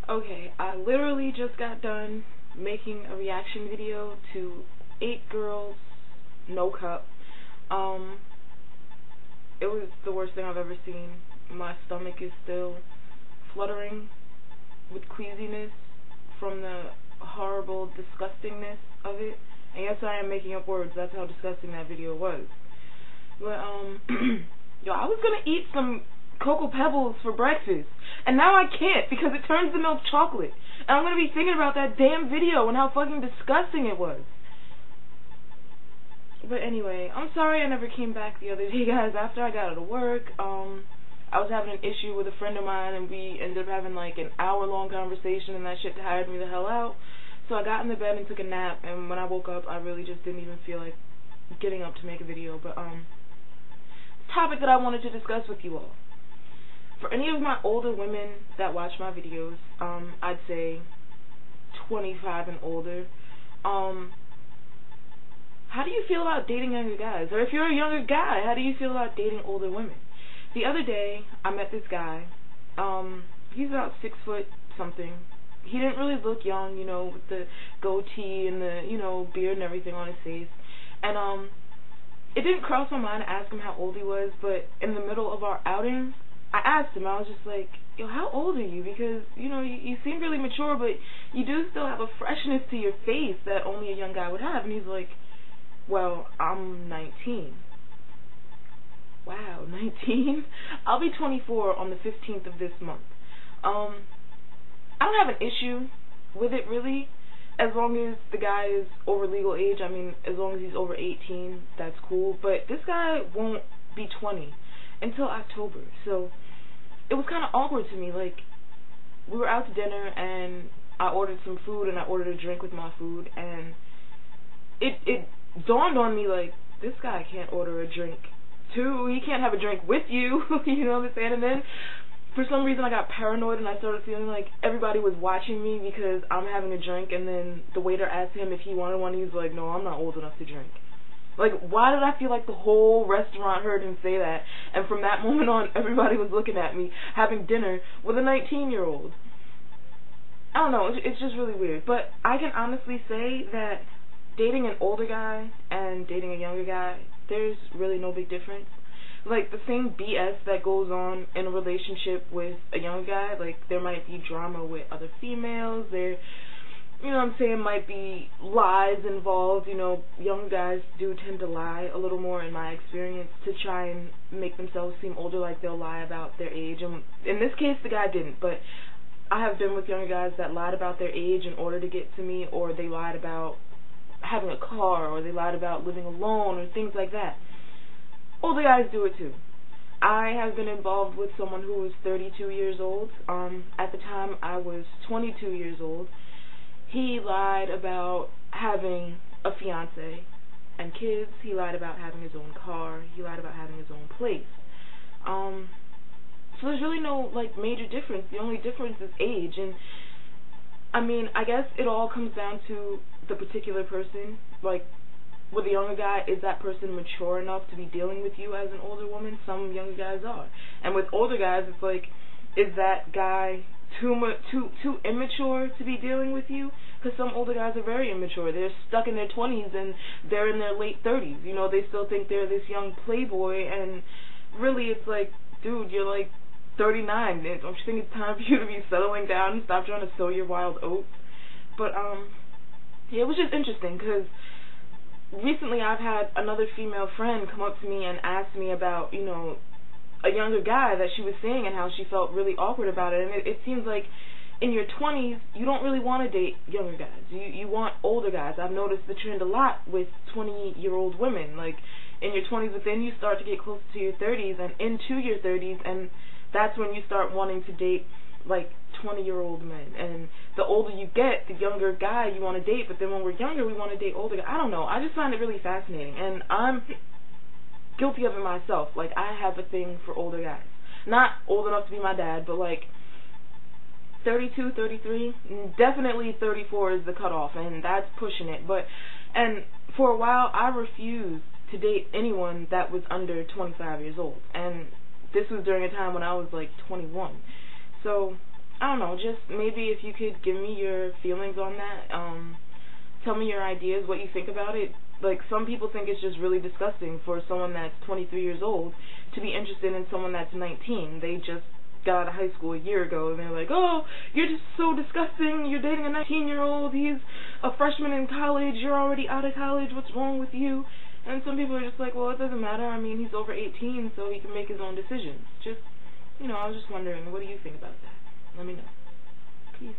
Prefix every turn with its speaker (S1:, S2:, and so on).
S1: Okay, I literally just got done making a reaction video to 8 Girls, No Cup. It was the worst thing I've ever seen. My stomach is still fluttering with queasiness from the horrible disgustingness of it. And yes, I am making up words. That's how disgusting that video was. But, yo, I was gonna eat some Cocoa Pebbles for breakfast, and now I can't because it turns the milk chocolate. And I'm gonna be thinking about that damn video and how fucking disgusting it was. But anyway, I'm sorry I never came back the other day, guys. After I got out of work, I was having an issue with a friend of mine, and we ended up having like an hour-long conversation, and that shit tired me the hell out. So I got in the bed and took a nap, and when I woke up, I really just didn't even feel like getting up to make a video. But topic that I wanted to discuss with you all. For any of my older women that watch my videos, I'd say 25 and older, how do you feel about dating younger guys? Or if you're a younger guy, how do you feel about dating older women? The other day, I met this guy. He's about 6 foot something. He didn't really look young, you know, with the goatee and the, you know, beard and everything on his face. And it didn't cross my mind to ask him how old he was, but in the middle of our outing, I asked him. I was just like, yo, how old are you? Because, you know, you seem really mature, but you do still have a freshness to your face that only a young guy would have. And he's like, well, I'm 19. Wow, 19? I'll be 24 on the 15th of this month. I don't have an issue with it, really, as long as the guy is over legal age. I mean, as long as he's over 18, that's cool. But this guy won't be 20 until October, so it was kind of awkward to me. Like, we were out to dinner, and I ordered some food, and I ordered a drink with my food, and it dawned on me, like, this guy can't order a drink too. He can't have a drink with you, you know what I'm saying? And then, for some reason, I got paranoid, and I started feeling like everybody was watching me because I'm having a drink, and then the waiter asked him if he wanted one. He was like, no, I'm not old enough to drink. Like, why did I feel like the whole restaurant heard him say that? And from that moment on, everybody was looking at me having dinner with a 19-year-old. I don't know, it's just really weird. But I can honestly say that dating an older guy and dating a younger guy, there's really no big difference. Like, the same BS that goes on in a relationship with a younger guy, like, there might be drama with other females, there, you know what I'm saying, might be lies involved. You know, young guys do tend to lie a little more, in my experience, to try and make themselves seem older, like they'll lie about their age. And in this case, the guy didn't, but I have been with younger guys that lied about their age in order to get to me, or they lied about having a car, or they lied about living alone, or things like that. Older guys do it too. I have been involved with someone who was 32 years old. At the time, I was 22 years old. He lied about having a fiance and kids. He lied about having his own car. He lied about having his own place. So there's really no, like, major difference. The only difference is age. And, I mean, I guess it all comes down to the particular person. Like, with a younger guy, is that person mature enough to be dealing with you as an older woman? Some younger guys are. And with older guys, it's like, is that guy too immature to be dealing with you? Because some older guys are very immature. They're stuck in their 20s and they're in their late 30s. You know, they still think they're this young playboy, and really it's like, dude, you're like 39. Don't you think it's time for you to be settling down and stop trying to sow your wild oats? But, yeah, it was just interesting because recently I've had another female friend come up to me and ask me about, you know, a younger guy that she was seeing and how she felt really awkward about it. And it seems like in your 20s, you don't really want to date younger guys. You want older guys. I've noticed the trend a lot with 20-year-old women. Like, in your 20s, but then you start to get closer to your 30s and into your 30s, and that's when you start wanting to date, like, 20-year-old men. And the older you get, the younger guy you want to date, but then when we're younger, we want to date older guys. I don't know. I just find it really fascinating, and I'm guilty of it myself. Like, I have a thing for older guys. Not old enough to be my dad, but, like, 32, 33, definitely 34 is the cutoff, and that's pushing it. And for a while, I refused to date anyone that was under 25 years old, and this was during a time when I was, like, 21. So I don't know, just maybe if you could give me your feelings on that, tell me your ideas, what you think about it. Like, some people think it's just really disgusting for someone that's 23 years old to be interested in someone that's 19. They just got out of high school a year ago, and they're like, oh, you're just so disgusting, you're dating a 19-year-old, he's a freshman in college, you're already out of college, what's wrong with you? And some people are just like, well, it doesn't matter, I mean, he's over 18, so he can make his own decisions. Just, I was just wondering, what do you think about that? Let me know. Peace.